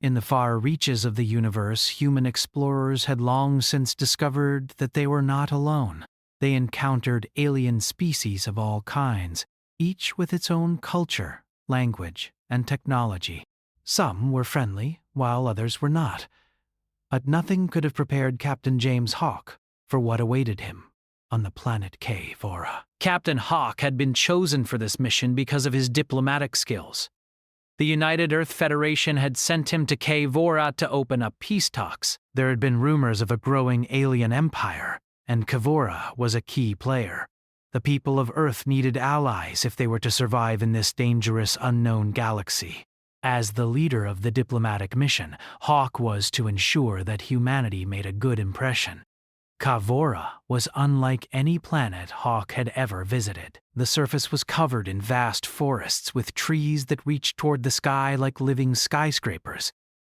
In the far reaches of the universe, human explorers had long since discovered that they were not alone. They encountered alien species of all kinds, each with its own culture, language, and technology. Some were friendly, while others were not. But nothing could have prepared Captain James Hawk for what awaited him on the planet Vora. Captain Hawk had been chosen for this mission because of his diplomatic skills. The United Earth Federation had sent him to Vora to open up peace talks. There had been rumors of a growing alien empire, and Vora was a key player. The people of Earth needed allies if they were to survive in this dangerous unknown galaxy. As the leader of the diplomatic mission, Hawk was to ensure that humanity made a good impression. Vora was unlike any planet Hawk had ever visited. The surface was covered in vast forests with trees that reached toward the sky like living skyscrapers.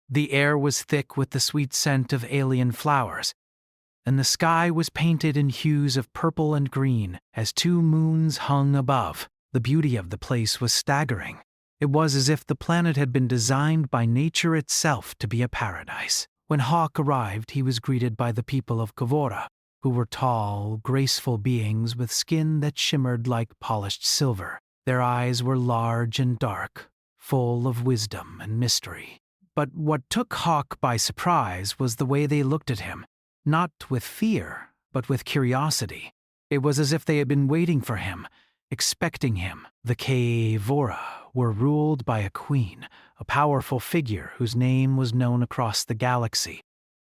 The air was thick with the sweet scent of alien flowers, and the sky was painted in hues of purple and green as two moons hung above. The beauty of the place was staggering. It was as if the planet had been designed by nature itself to be a paradise. When Hawk arrived, he was greeted by the people of Vora, who were tall, graceful beings with skin that shimmered like polished silver. Their eyes were large and dark, full of wisdom and mystery. But what took Hawk by surprise was the way they looked at him, not with fear, but with curiosity. It was as if they had been waiting for him, expecting him. The Vora were ruled by a queen, a powerful figure whose name was known across the galaxy.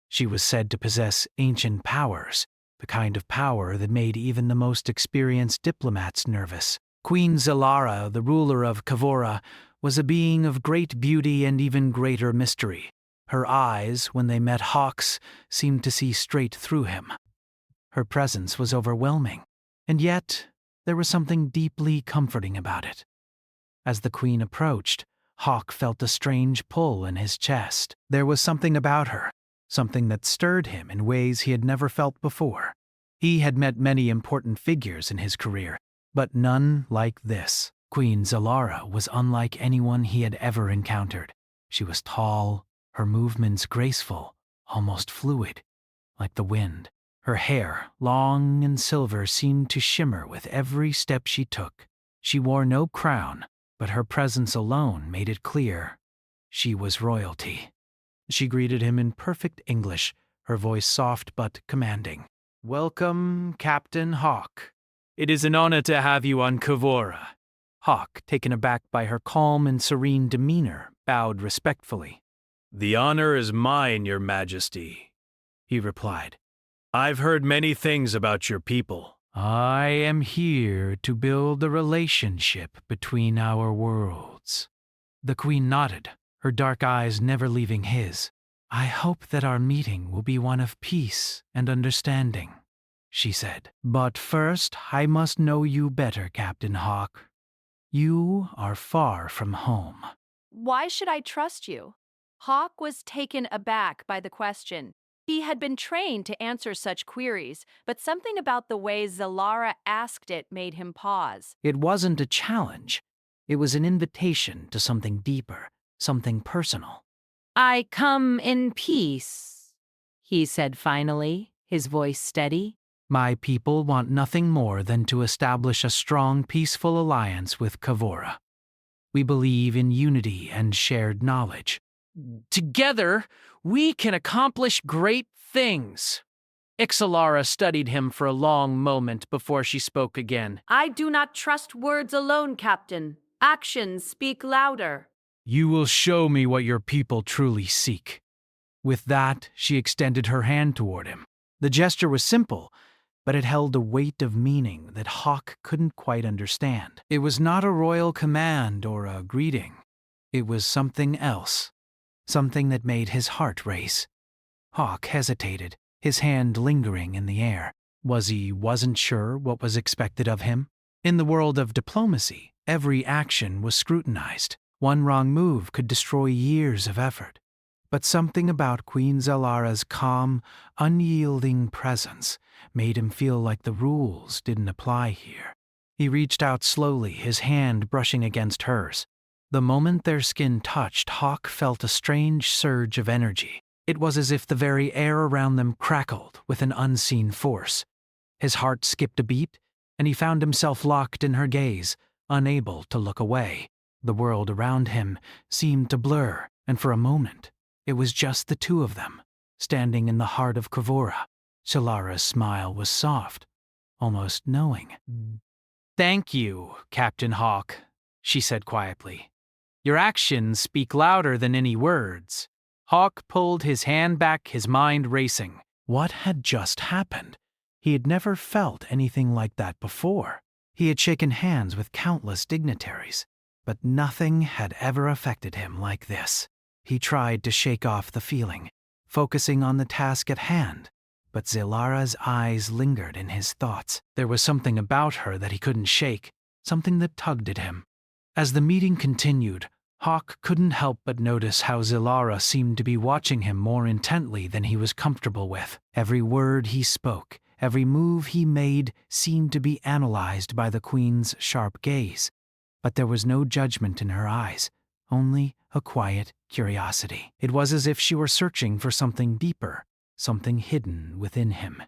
She was said to possess ancient powers, the kind of power that made even the most experienced diplomats nervous. Queen Zalara, the ruler of Vora, was a being of great beauty and even greater mystery. Her eyes, when they met Hawk's, seemed to see straight through him. Her presence was overwhelming, and yet there was something deeply comforting about it. As the queen approached, Hawk felt a strange pull in his chest. There was something about her, something that stirred him in ways he had never felt before. He had met many important figures in his career, but none like this. Queen Zalara was unlike anyone he had ever encountered. She was tall, her movements graceful, almost fluid, like the wind. Her hair, long and silver, seemed to shimmer with every step she took. She wore no crown, but her presence alone made it clear she was royalty. She greeted him in perfect English, her voice soft but commanding. "Welcome, Captain Hawk. It is an honor to have you on Vora." Hawk, taken aback by her calm and serene demeanor, bowed respectfully. "The honor is mine, Your Majesty," he replied. "I've heard many things about your people." "I am here to build a relationship between our worlds." The queen nodded, her dark eyes never leaving his. "I hope that our meeting will be one of peace and understanding," she said. "But first, I must know you better, Captain Hawk. You are far from home." "Why should I trust you?" Hawk was taken aback by the question. He had been trained to answer such queries, but something about the way Zalara asked it made him pause. It wasn't a challenge. It was an invitation to something deeper, something personal. "I come in peace," he said finally, his voice steady. My people want nothing more than to establish a strong, peaceful alliance with Vora. We believe in unity and shared knowledge. Together, we can accomplish great things. Ixalara studied him for a long moment before she spoke again. "I do not trust words alone, Captain. Actions speak louder." You will show me what your people truly seek. With that, she extended her hand toward him. The gesture was simple, but it held a weight of meaning that Hawk couldn't quite understand. It was not a royal command or a greeting. It was something else, something that made his heart race. Hawk hesitated, his hand lingering in the air. Wasn't sure what was expected of him. In the world of diplomacy, every action was scrutinized. One wrong move could destroy years of effort. But something about Queen Zalara's calm, unyielding presence made him feel like the rules didn't apply here. He reached out slowly, his hand brushing against hers. The moment their skin touched, Hawk felt a strange surge of energy. It was as if the very air around them crackled with an unseen force. His heart skipped a beat, and he found himself locked in her gaze, unable to look away. The world around him seemed to blur, and for a moment, it was just the two of them, standing in the heart of Kavora. Zalara's smile was soft, almost knowing. "Thank you, Captain Hawk," she said quietly. "Your actions speak louder than any words." Hawk pulled his hand back, his mind racing. What had just happened? He had never felt anything like that before. He had shaken hands with countless dignitaries, but nothing had ever affected him like this. He tried to shake off the feeling, focusing on the task at hand, but Zalara's eyes lingered in his thoughts. There was something about her that he couldn't shake, something that tugged at him. As the meeting continued, Hawk couldn't help but notice how Zalara seemed to be watching him more intently than he was comfortable with. Every word he spoke, every move he made seemed to be analyzed by the Queen's sharp gaze. But there was no judgment in her eyes, only a quiet curiosity. It was as if she were searching for something deeper, something hidden within him.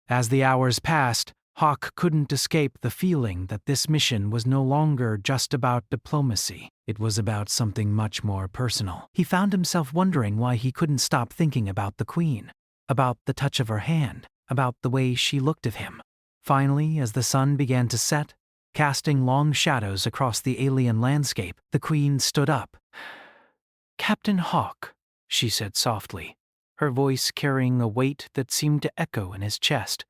As the hours passed, Hawk couldn't escape the feeling that this mission was no longer just about diplomacy. It was about something much more personal. He found himself wondering why he couldn't stop thinking about the Queen, about the touch of her hand, about the way she looked at him. Finally, as the sun began to set, casting long shadows across the alien landscape, the Queen stood up. "Captain Hawk," she said softly, her voice carrying a weight that seemed to echo in his chest.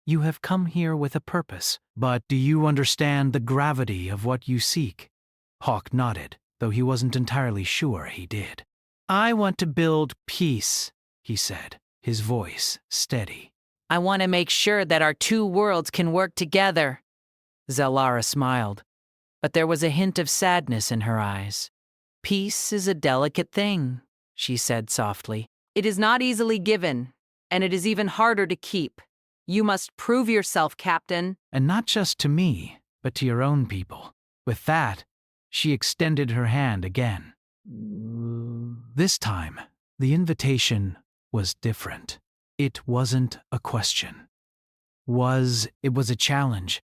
"You have come here with a purpose, but do you understand the gravity of what you seek?" Hawk nodded, though he wasn't entirely sure he did. "I want to build peace," he said, his voice steady. "I want to make sure that our two worlds can work together." Zalara smiled, but there was a hint of sadness in her eyes. "Peace is a delicate thing," she said softly. "It is not easily given, and it is even harder to keep. You must prove yourself, Captain." "And not just to me, but to your own people." With that, she extended her hand again. This time, the invitation was different. It wasn't a question. It was a challenge.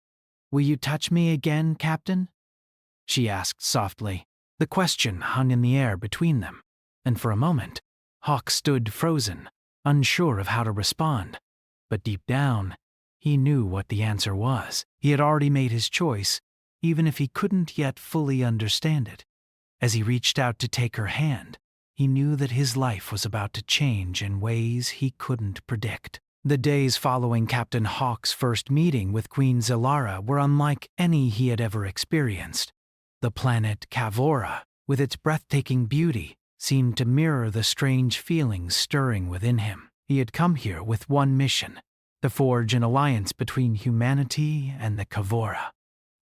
"Will you touch me again, Captain?" she asked softly. The question hung in the air between them, and for a moment, Hawk stood frozen, unsure of how to respond. But deep down, he knew what the answer was. He had already made his choice, even if he couldn't yet fully understand it. As he reached out to take her hand, he knew that his life was about to change in ways he couldn't predict. The days following Captain Hawk's first meeting with Queen Zalara were unlike any he had ever experienced. The planet Kavora, with its breathtaking beauty, seemed to mirror the strange feelings stirring within him. He had come here with one mission, to forge an alliance between humanity and the Kavora.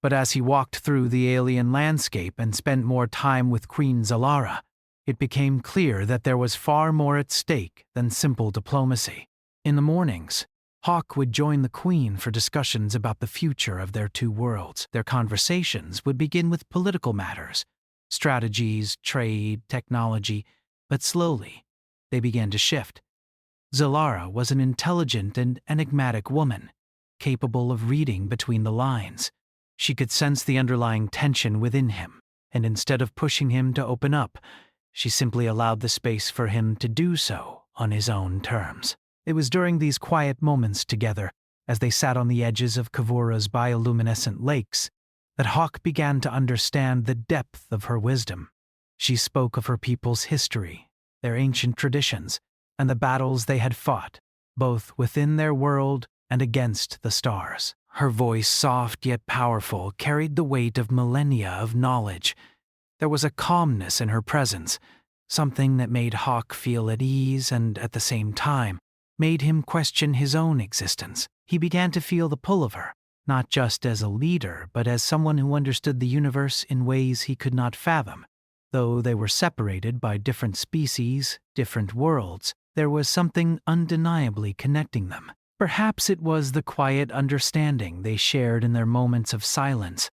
But as he walked through the alien landscape and spent more time with Queen Zalara, it became clear that there was far more at stake than simple diplomacy. In the mornings, Hawk would join the Queen for discussions about the future of their two worlds. Their conversations would begin with political matters, strategies, trade, technology, but slowly, they began to shift. Zalara was an intelligent and enigmatic woman, capable of reading between the lines. She could sense the underlying tension within him, and instead of pushing him to open up, she simply allowed the space for him to do so on his own terms. It was during these quiet moments together, as they sat on the edges of Kavora's bioluminescent lakes, that Hawk began to understand the depth of her wisdom. She spoke of her people's history, their ancient traditions, and the battles they had fought, both within their world and against the stars. Her voice, soft yet powerful, carried the weight of millennia of knowledge. There was a calmness in her presence, something that made Hawk feel at ease and, at the same time, made him question his own existence. He began to feel the pull of her, not just as a leader, but as someone who understood the universe in ways he could not fathom. Though they were separated by different species, different worlds, there was something undeniably connecting them. Perhaps it was the quiet understanding they shared in their moments of silence,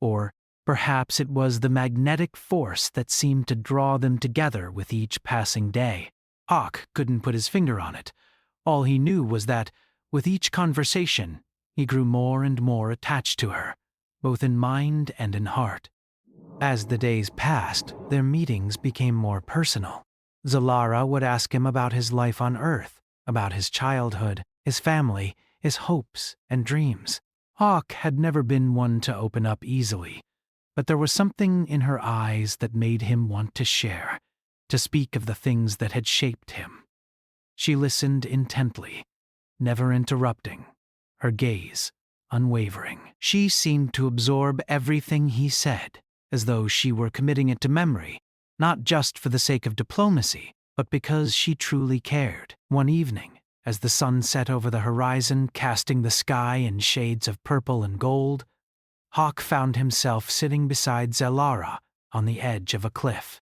or Perhaps it was the magnetic force that seemed to draw them together with each passing day. Hawk couldn't put his finger on it. All he knew was that, with each conversation, he grew more and more attached to her, both in mind and in heart. As the days passed, their meetings became more personal. Zalara would ask him about his life on Earth, about his childhood, his family, his hopes and dreams. Hawk had never been one to open up easily, but there was something in her eyes that made him want to share, to speak of the things that had shaped him. She listened intently, never interrupting, her gaze unwavering. She seemed to absorb everything he said, as though she were committing it to memory, not just for the sake of diplomacy, but because she truly cared. One evening, as the sun set over the horizon, casting the sky in shades of purple and gold, Hawk found himself sitting beside Zalara on the edge of a cliff.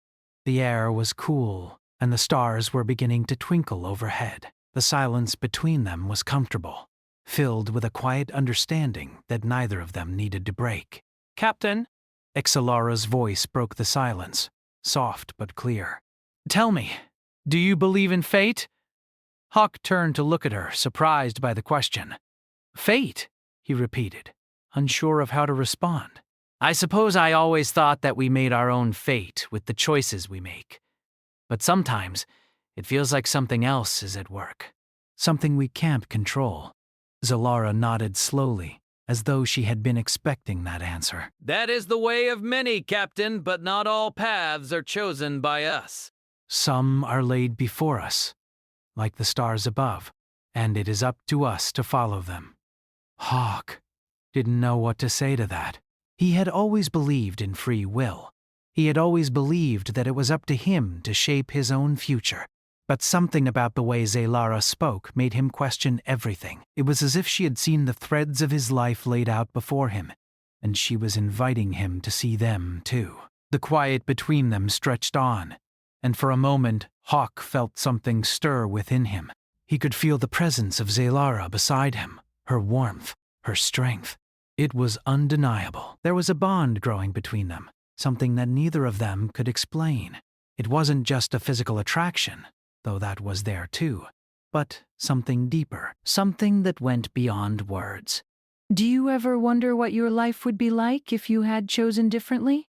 The air was cool, and the stars were beginning to twinkle overhead. The silence between them was comfortable, filled with a quiet understanding that neither of them needed to break. "Captain," Xalara's voice broke the silence, soft but clear. "Tell me, do you believe in fate?" Hawk turned to look at her, surprised by the question. "Fate?" he repeated, unsure of how to respond. "I suppose I always thought that we made our own fate with the choices we make. But sometimes it feels like something else is at work. Something we can't control." Zalara nodded slowly, as though she had been expecting that answer. "That is the way of many, Captain, but not all paths are chosen by us. Some are laid before us, like the stars above, and it is up to us to follow them. Hawk didn't know what to say to that. He had always believed in free will. He had always believed that it was up to him to shape his own future. But something about the way Zalara spoke made him question everything. It was as if she had seen the threads of his life laid out before him, and she was inviting him to see them too. The quiet between them stretched on, and for a moment Hawk felt something stir within him. He could feel the presence of Zalara beside him, her warmth, her strength. It was undeniable. There was a bond growing between them, something that neither of them could explain. It wasn't just a physical attraction, though that was there too, but something deeper, something that went beyond words. Do you ever wonder what your life would be like if you had chosen differently?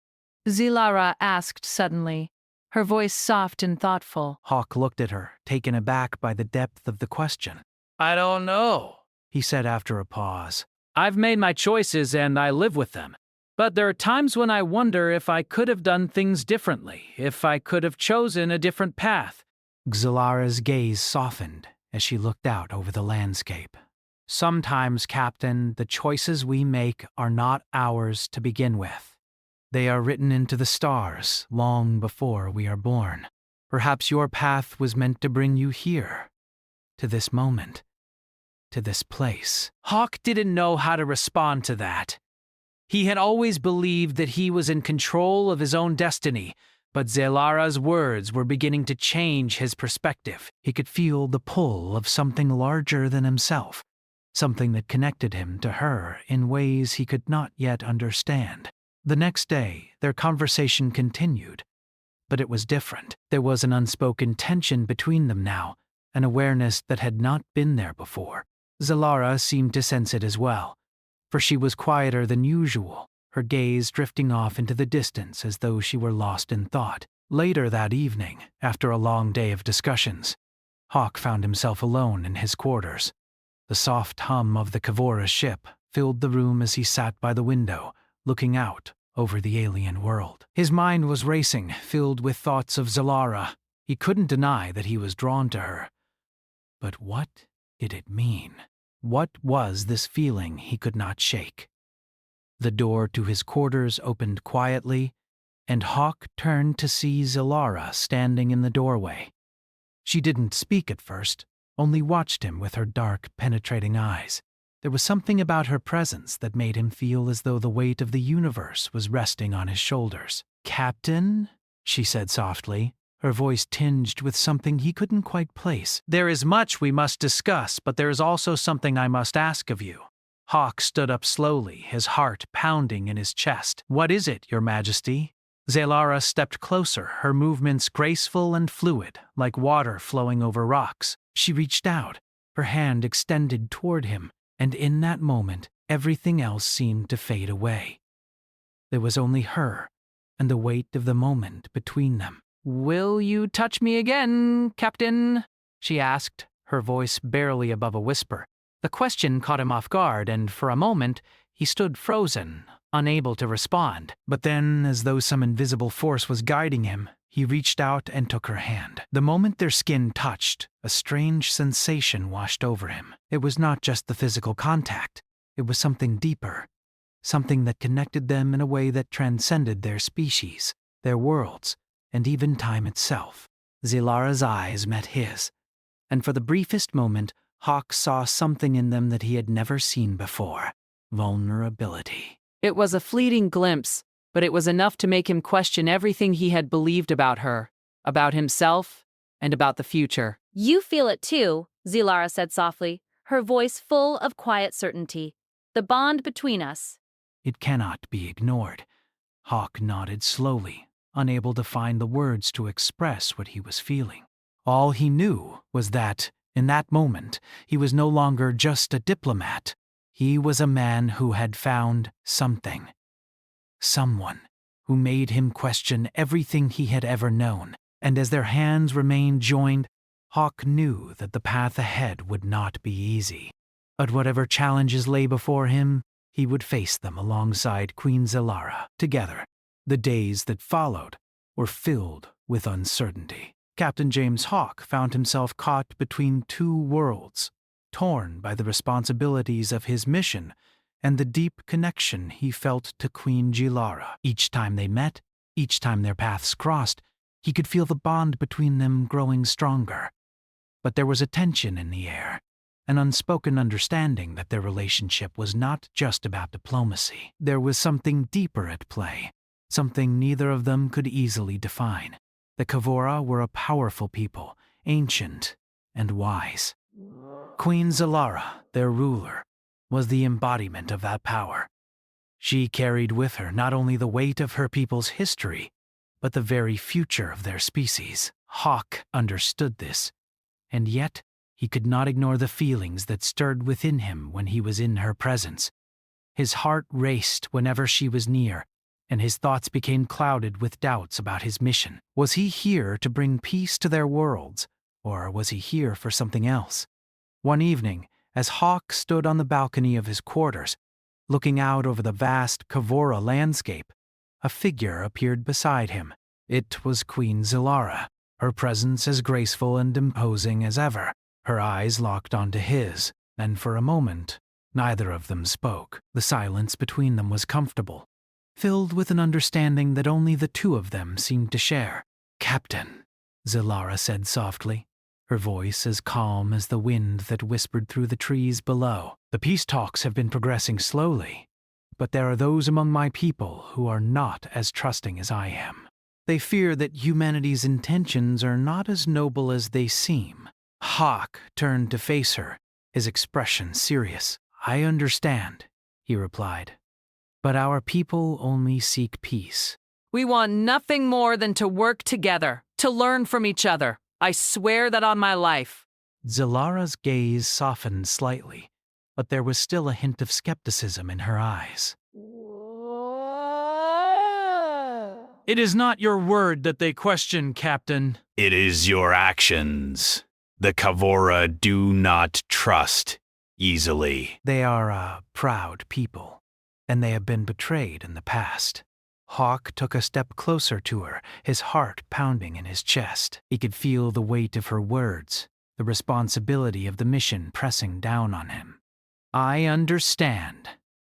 Zalara asked suddenly, her voice soft and thoughtful. Hawk looked at her, taken aback by the depth of the question. "I don't know," he said after a pause. "I've made my choices and I live with them. But there are times when I wonder if I could have done things differently, if I could have chosen a different path." Xalara's gaze softened as she looked out over the landscape. "Sometimes, Captain, the choices we make are not ours to begin with. They are written into the stars long before we are born. Perhaps your path was meant to bring you here, to this moment, to this place." Hawk didn't know how to respond to that. He had always believed that he was in control of his own destiny, but Zalara's words were beginning to change his perspective. He could feel the pull of something larger than himself, something that connected him to her in ways he could not yet understand. The next day, their conversation continued, but it was different. There was an unspoken tension between them now, an awareness that had not been there before. Zalara seemed to sense it as well, for she was quieter than usual, her gaze drifting off into the distance as though she were lost in thought. Later that evening, after a long day of discussions, Hawk found himself alone in his quarters. The soft hum of the Kavora ship filled the room as he sat by the window, looking out over the alien world. His mind was racing, filled with thoughts of Zalara. He couldn't deny that he was drawn to her. But what did it mean? What was this feeling he could not shake? The door to his quarters opened quietly, and Hawk turned to see Zalara standing in the doorway. She didn't speak at first, only watched him with her dark, penetrating eyes. There was something about her presence that made him feel as though the weight of the universe was resting on his shoulders. "Captain?" she said softly, her voice tinged with something he couldn't quite place. "There is much we must discuss, but there is also something I must ask of you." Hawk stood up slowly, his heart pounding in his chest. "What is it, Your Majesty?" Zalara stepped closer, her movements graceful and fluid, like water flowing over rocks. She reached out, her hand extended toward him, and in that moment, everything else seemed to fade away. There was only her, and the weight of the moment between them. "Will you touch me again, Captain?" she asked, her voice barely above a whisper. The question caught him off guard, and for a moment, he stood frozen, unable to respond. But then, as though some invisible force was guiding him, he reached out and took her hand. The moment their skin touched, a strange sensation washed over him. It was not just the physical contact. It was something deeper, something that connected them in a way that transcended their species, their worlds, and even time itself. Zalara's eyes met his, and for the briefest moment, Hawk saw something in them that he had never seen before: vulnerability. It was a fleeting glimpse, but it was enough to make him question everything he had believed about her, about himself, and about the future. "You feel it too," Zalara said softly, her voice full of quiet certainty. "The bond between us." "It cannot be ignored." Hawk nodded slowly, unable to find the words to express what he was feeling. All he knew was that, in that moment, he was no longer just a diplomat. He was a man who had found something. Someone who made him question everything he had ever known. And as their hands remained joined, Hawk knew that the path ahead would not be easy. But whatever challenges lay before him, he would face them alongside Queen Zalara. Together, the days that followed were filled with uncertainty. Captain James Hawk found himself caught between two worlds, torn by the responsibilities of his mission and the deep connection he felt to Queen Zalara. Each time they met, each time their paths crossed, he could feel the bond between them growing stronger. But there was a tension in the air, an unspoken understanding that their relationship was not just about diplomacy. There was something deeper at play, something neither of them could easily define. The Kavora were a powerful people, ancient and wise. Queen Zalara, their ruler, was the embodiment of that power. She carried with her not only the weight of her people's history, but the very future of their species. Hawk understood this, and yet he could not ignore the feelings that stirred within him when he was in her presence. His heart raced whenever she was near, and his thoughts became clouded with doubts about his mission. Was he here to bring peace to their worlds, or was he here for something else? One evening, as Hawk stood on the balcony of his quarters, looking out over the vast Kavora landscape, a figure appeared beside him. It was Queen Zalara, her presence as graceful and imposing as ever. Her eyes locked onto his, and for a moment, neither of them spoke. The silence between them was comfortable, filled with an understanding that only the two of them seemed to share. "Captain," Zalara said softly, her voice as calm as the wind that whispered through the trees below. "The peace talks have been progressing slowly, but there are those among my people who are not as trusting as I am. They fear that humanity's intentions are not as noble as they seem." Hawk turned to face her, his expression serious. "I understand," he replied, "but our people only seek peace." We want nothing more than to work together, to learn from each other. I swear that on my life. Zalara's gaze softened slightly, but there was still a hint of skepticism in her eyes. "It is not your word that they question, Captain. It is your actions. The Kavora do not trust easily." They are a proud people, and they have been betrayed in the past." Hawk took a step closer to her, his heart pounding in his chest. He could feel the weight of her words, the responsibility of the mission pressing down on him. "I understand,"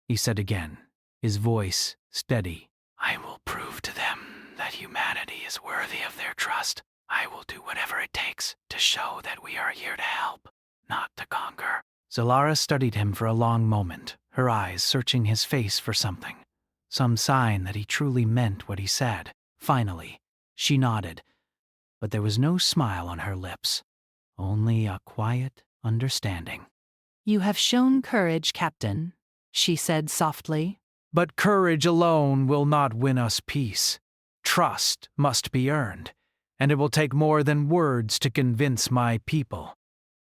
he said again, his voice steady. "I will prove to them that humanity is worthy of their trust. I will do whatever it takes to show that we are here to help, not to conquer." Zalara studied him for a long moment, her eyes searching his face for something, some sign that he truly meant what he said. Finally, she nodded, but there was no smile on her lips, only a quiet understanding. "You have shown courage, Captain," she said softly. But courage alone will not win us peace. Trust must be earned, and it will take more than words to convince my people.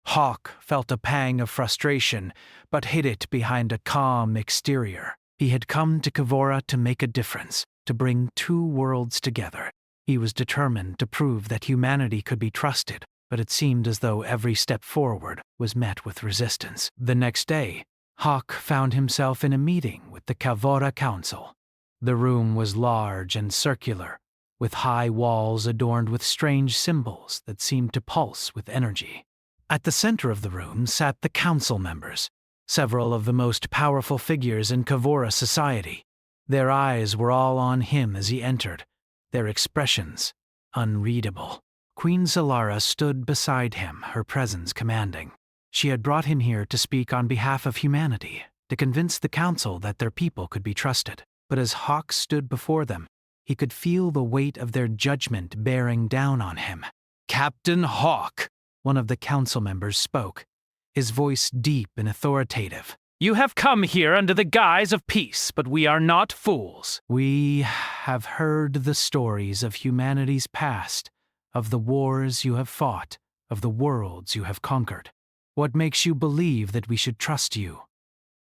Hawk felt a pang of frustration, but hid it behind a calm exterior. He had come to Kavora to make a difference, to bring two worlds together. He was determined to prove that humanity could be trusted, but it seemed as though every step forward was met with resistance. The next day, Hawk found himself in a meeting with the Kavora Council. The room was large and circular, with high walls adorned with strange symbols that seemed to pulse with energy. At the center of the room sat the council members, several of the most powerful figures in Kavora society. Their eyes were all on him as he entered, their expressions unreadable. Queen Zalara stood beside him, her presence commanding. She had brought him here to speak on behalf of humanity, to convince the council that their people could be trusted. But as Hawk stood before them, he could feel the weight of their judgment bearing down on him. "Captain Hawk," one of the council members spoke, his voice deep and authoritative. "You have come here under the guise of peace, but we are not fools. We have heard the stories of humanity's past, of the wars you have fought, of the worlds you have conquered. What makes you believe that we should trust you?"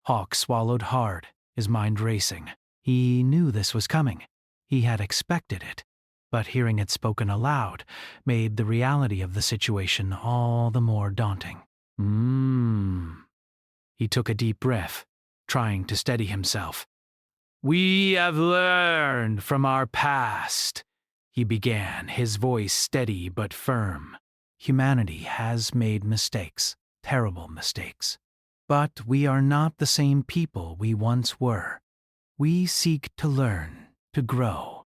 Hawk swallowed hard, his mind racing. He knew this was coming. He had expected it. But hearing it spoken aloud made the reality of the situation all the more daunting. He took a deep breath, trying to steady himself. "We have learned from our past," he began, his voice steady but firm. "Humanity has made mistakes, terrible mistakes. But we are not the same people we once were. We seek to learn, to grow,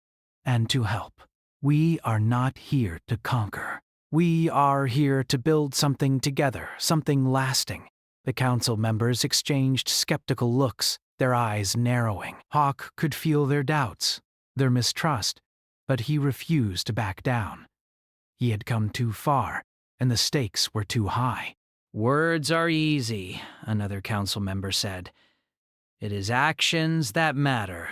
and to help. We are not here to conquer. We are here to build something together, something lasting." The council members exchanged skeptical looks, their eyes narrowing. Hawk could feel their doubts, their mistrust, but he refused to back down. He had come too far, and the stakes were too high. "Words are easy," another council member said. "It is actions that matter.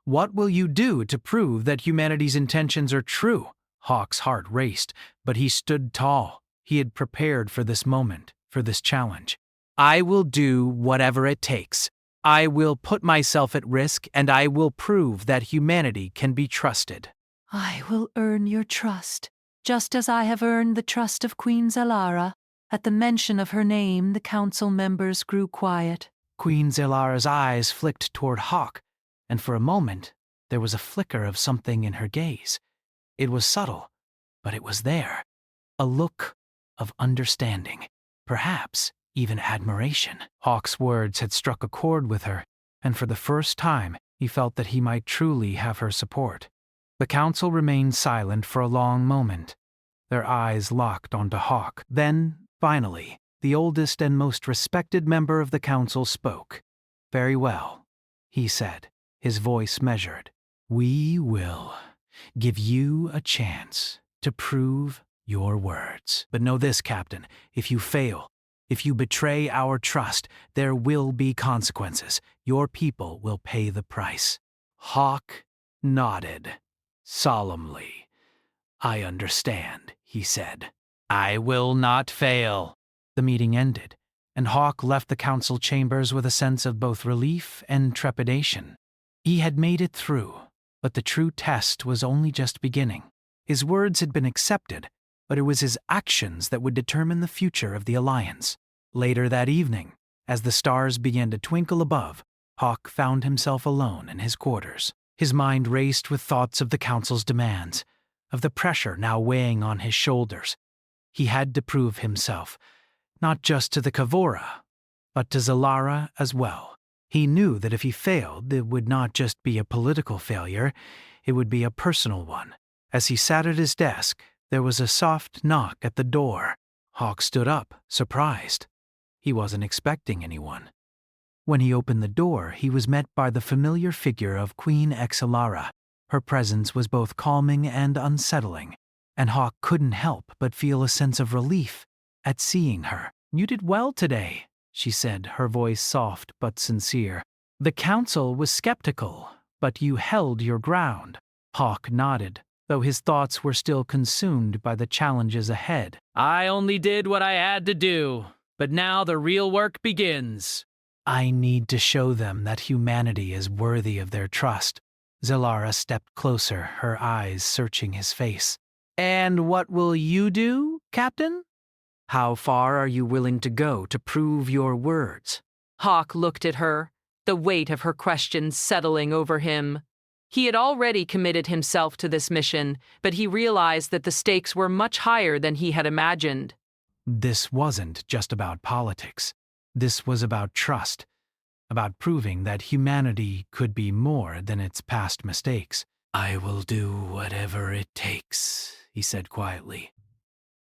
What will you do to prove that humanity's intentions are true?" Hawk's heart raced, but he stood tall. He had prepared for this moment, for this challenge. "I will do whatever it takes. I will put myself at risk, and I will prove that humanity can be trusted." "I will earn your trust, just as I have earned the trust of Queen Zalara." At the mention of her name, the council members grew quiet. Queen Zalara's eyes flicked toward Hawk, and for a moment there was a flicker of something in her gaze. It was subtle, but it was there. A look of understanding, perhaps even admiration. Hawk's words had struck a chord with her, and for the first time he felt that he might truly have her support. The council remained silent for a long moment, their eyes locked onto Hawk. Then, finally, the oldest and most respected member of the council spoke. "Very well," he said, his voice measured. "We will give you a chance to prove your words. But know this, Captain, if you fail, if you betray our trust, there will be consequences. Your people will pay the price." Hawk nodded, solemnly. "I understand," he said. "I will not fail." The meeting ended, and Hawk left the council chambers with a sense of both relief and trepidation. He had made it through, but the true test was only just beginning. His words had been accepted, but it was his actions that would determine the future of the Alliance. Later that evening, as the stars began to twinkle above, Hawk found himself alone in his quarters. His mind raced with thoughts of the council's demands, of the pressure now weighing on his shoulders. He had to prove himself, not just to the Kavora, but to Zalara as well. He knew that if he failed, it would not just be a political failure, it would be a personal one. As he sat at his desk, there was a soft knock at the door. Hawk stood up, surprised. He wasn't expecting anyone. When he opened the door, he was met by the familiar figure of Queen Exalara. Her presence was both calming and unsettling, and Hawk couldn't help but feel a sense of relief at seeing her. "You did well today," she said, her voice soft but sincere. The council was skeptical, but you held your ground. Hawk nodded, though his thoughts were still consumed by the challenges ahead. I only did what I had to do, but now the real work begins. I need to show them that humanity is worthy of their trust. Zalara stepped closer, her eyes searching his face. And what will you do, Captain? How far are you willing to go to prove your words? Hawk looked at her, the weight of her questions settling over him. He had already committed himself to this mission, but he realized that the stakes were much higher than he had imagined. This wasn't just about politics. This was about trust, about proving that humanity could be more than its past mistakes. I will do whatever it takes, he said quietly.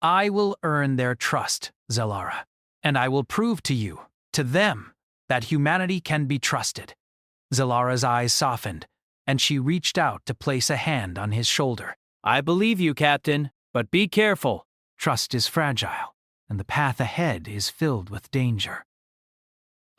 I will earn their trust, Zalara, and I will prove to you, to them, that humanity can be trusted. Zalara's eyes softened, and she reached out to place a hand on his shoulder. I believe you, Captain, but be careful. Trust is fragile, and the path ahead is filled with danger.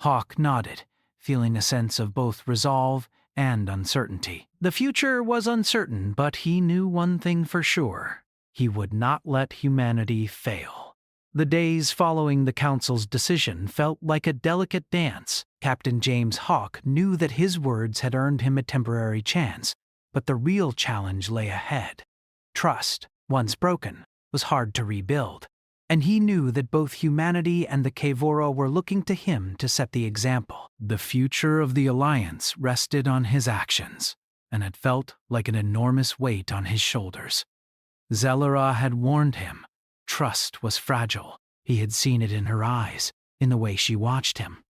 Hawk nodded, feeling a sense of both resolve and uncertainty. The future was uncertain, but he knew one thing for sure. He would not let humanity fail. The days following the Council's decision felt like a delicate dance. Captain James Hawk knew that his words had earned him a temporary chance, but the real challenge lay ahead. Trust, once broken, was hard to rebuild, and he knew that both humanity and the Kevora were looking to him to set the example. The future of the Alliance rested on his actions, and it felt like an enormous weight on his shoulders. Zalara had warned him. Trust was fragile. He had seen it in her eyes, in the way she watched him.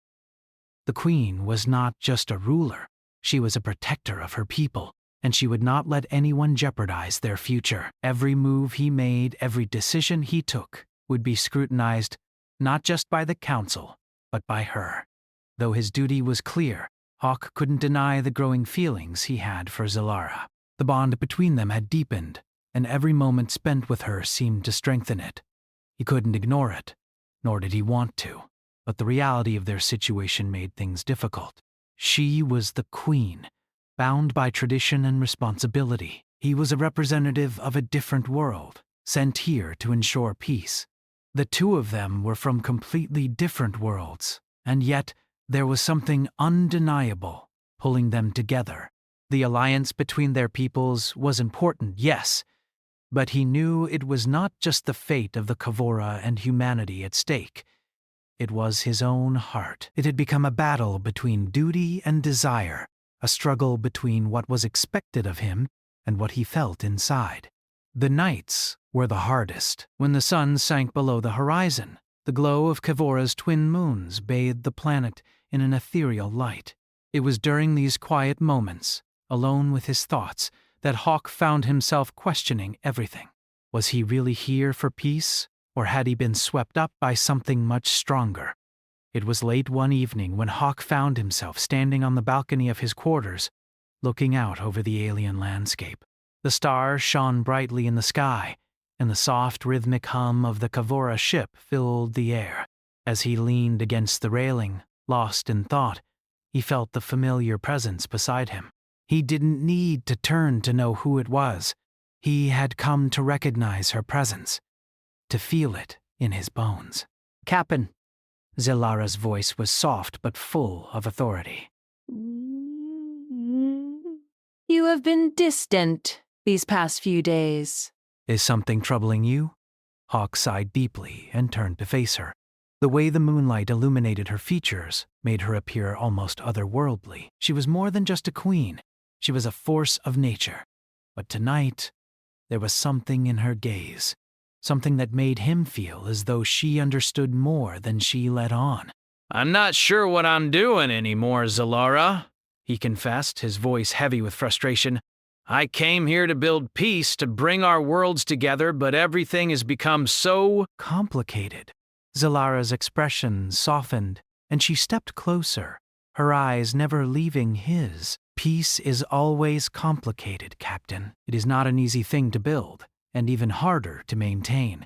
The Queen was not just a ruler. She was a protector of her people, and she would not let anyone jeopardize their future. Every move he made, every decision he took, would be scrutinized not just by the Council, but by her. Though his duty was clear, Hawk couldn't deny the growing feelings he had for Zalara. The bond between them had deepened, and every moment spent with her seemed to strengthen it. He couldn't ignore it, nor did he want to, but the reality of their situation made things difficult. She was the Queen, bound by tradition and responsibility. He was a representative of a different world, sent here to ensure peace. The two of them were from completely different worlds, and yet there was something undeniable pulling them together. The alliance between their peoples was important, yes, but he knew it was not just the fate of the Kevora and humanity at stake. It was his own heart. It had become a battle between duty and desire, a struggle between what was expected of him and what he felt inside. The nights were the hardest. When the sun sank below the horizon, the glow of Kevora's twin moons bathed the planet in an ethereal light. It was during these quiet moments, alone with his thoughts, that Hawk found himself questioning everything. Was he really here for peace, or had he been swept up by something much stronger? It was late one evening when Hawk found himself standing on the balcony of his quarters, looking out over the alien landscape. The stars shone brightly in the sky, and the soft rhythmic hum of the Kevora ship filled the air. As he leaned against the railing, lost in thought, he felt the familiar presence beside him. He didn't need to turn to know who it was. He had come to recognize her presence, to feel it in his bones. Captain. Zalara's voice was soft but full of authority. You have been distant these past few days. Is something troubling you? Hawk sighed deeply and turned to face her. The way the moonlight illuminated her features made her appear almost otherworldly. She was more than just a queen. She was a force of nature. But tonight, there was something in her gaze, something that made him feel as though she understood more than she let on. I'm not sure what I'm doing anymore, Zalara, he confessed, his voice heavy with frustration. I came here to build peace, to bring our worlds together, but everything has become so complicated. Zalara's expression softened, and she stepped closer, her eyes never leaving his. Peace is always complicated, Captain. It is not an easy thing to build, and even harder to maintain.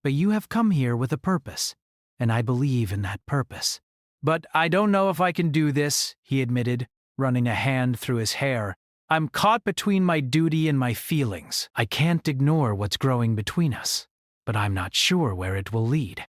But you have come here with a purpose, and I believe in that purpose. But I don't know if I can do this, he admitted, running a hand through his hair. I'm caught between my duty and my feelings. I can't ignore what's growing between us, but I'm not sure where it will lead.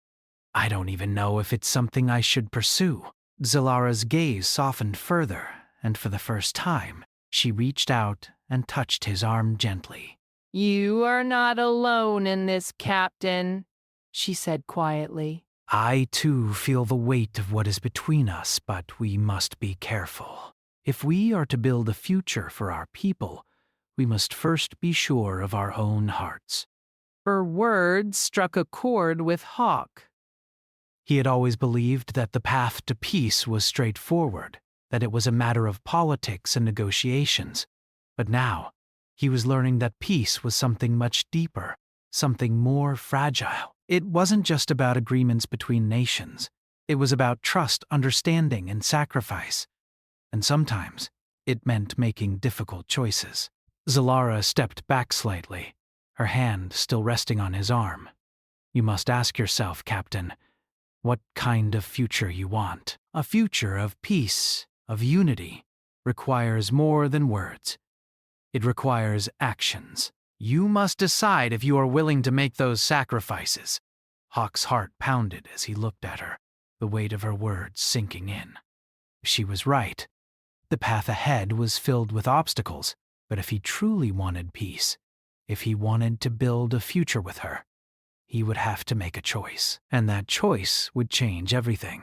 I don't even know if it's something I should pursue. Zalara's gaze softened further, and for the first time, she reached out and touched his arm gently. You are not alone in this, Captain, she said quietly. I, too, feel the weight of what is between us, but we must be careful. If we are to build a future for our people, we must first be sure of our own hearts. Her words struck a chord with Hawk. He had always believed that the path to peace was straightforward, that it was a matter of politics and negotiations. But now, he was learning that peace was something much deeper, something more fragile. It wasn't just about agreements between nations. It was about trust, understanding, and sacrifice. And sometimes, it meant making difficult choices. Zalara stepped back slightly, her hand still resting on his arm. You must ask yourself, Captain, what kind of future you want. A future of peace, of unity, requires more than words. It requires actions. You must decide if you are willing to make those sacrifices. Hawk's heart pounded as he looked at her, the weight of her words sinking in. She was right. The path ahead was filled with obstacles, but if he truly wanted peace, if he wanted to build a future with her, he would have to make a choice, and that choice would change everything.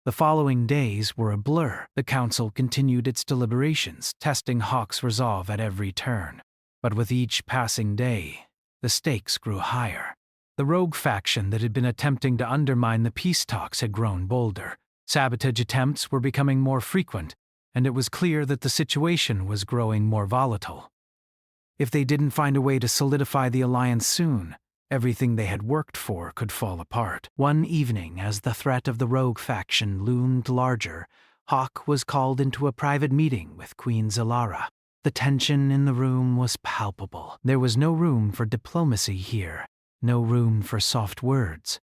The following days were a blur. The council continued its deliberations, testing Hawk's resolve at every turn. But with each passing day, the stakes grew higher. The rogue faction that had been attempting to undermine the peace talks had grown bolder. Sabotage attempts were becoming more frequent, and it was clear that the situation was growing more volatile. If they didn't find a way to solidify the alliance soon, everything they had worked for could fall apart. One evening, as the threat of the rogue faction loomed larger, Hawk was called into a private meeting with Queen Zalara. The tension in the room was palpable. There was no room for diplomacy here, no room for soft words.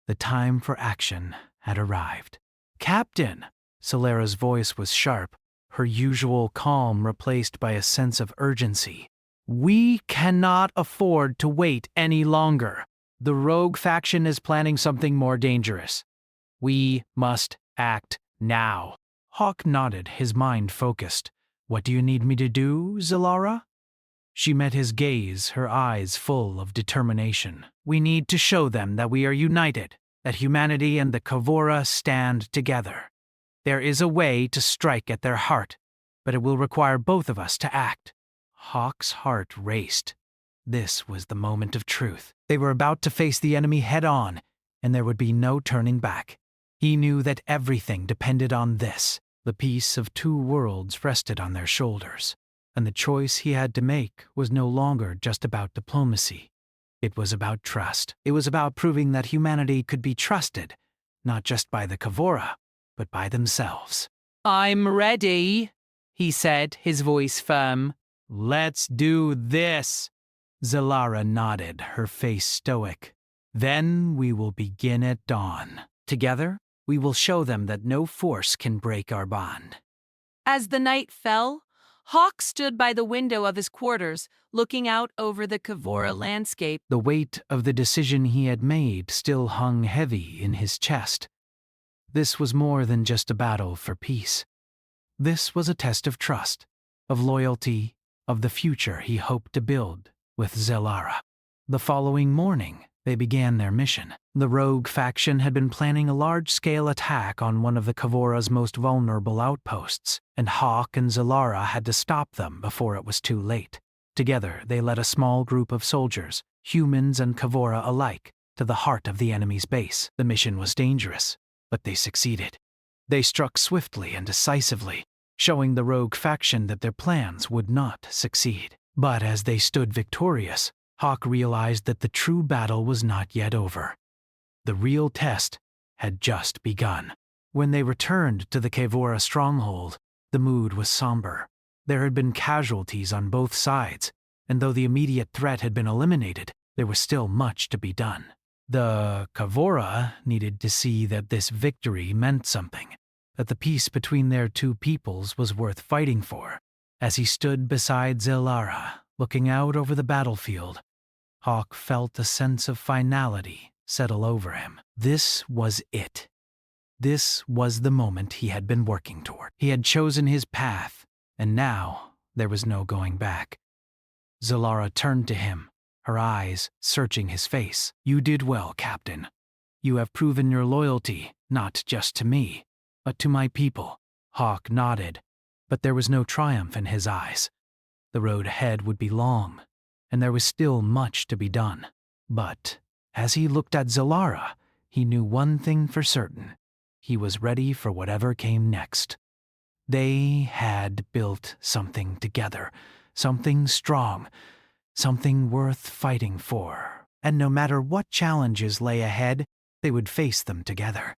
The time for action had arrived. Captain! Zalara's voice was sharp, her usual calm replaced by a sense of urgency. We cannot afford to wait any longer. The rogue faction is planning something more dangerous. We must act now. Hawk nodded, his mind focused. What do you need me to do, Zalara? She met his gaze, her eyes full of determination. We need to show them that we are united, that humanity and the Kavora stand together. There is a way to strike at their heart, but it will require both of us to act. Hawk's heart raced. This was the moment of truth. They were about to face the enemy head-on, and there would be no turning back. He knew that everything depended on this. The peace of two worlds rested on their shoulders, and the choice he had to make was no longer just about diplomacy. It was about trust. It was about proving that humanity could be trusted, not just by the Kavora, but by themselves. I'm ready, he said, his voice firm. Let's do this. Zalara nodded, her face stoic. Then we will begin at dawn. Together, we will show them that no force can break our bond. As the night fell, Hawk stood by the window of his quarters, looking out over the Kavora landscape. The weight of the decision he had made still hung heavy in his chest. This was more than just a battle for peace. This was a test of trust, of loyalty, of the future he hoped to build with Zalara. The following morning, they began their mission. The rogue faction had been planning a large-scale attack on one of the Kavora's most vulnerable outposts, and Hawk and Zalara had to stop them before it was too late. Together, they led a small group of soldiers, humans and Kavora alike, to the heart of the enemy's base. The mission was dangerous, but they succeeded. They struck swiftly and decisively, showing the rogue faction that their plans would not succeed. But as they stood victorious, Hawk realized that the true battle was not yet over. The real test had just begun. When they returned to the Kavora stronghold, the mood was somber. There had been casualties on both sides, and though the immediate threat had been eliminated, there was still much to be done. The Kavora needed to see that this victory meant something. that the peace between their two peoples was worth fighting for. As he stood beside Zilara, looking out over the battlefield, Hawk felt a sense of finality settle over him. This was it. This was the moment he had been working toward. He had chosen his path, and now there was no going back. Zilara turned to him, her eyes searching his face. "You did well, Captain. You have proven your loyalty, not just to me, but to my people." Hawk nodded, but there was no triumph in his eyes. The road ahead would be long, and there was still much to be done. But as he looked at Zilara, he knew one thing for certain. He was ready for whatever came next. They had built something together, something strong, something worth fighting for. And no matter what challenges lay ahead, they would face them together.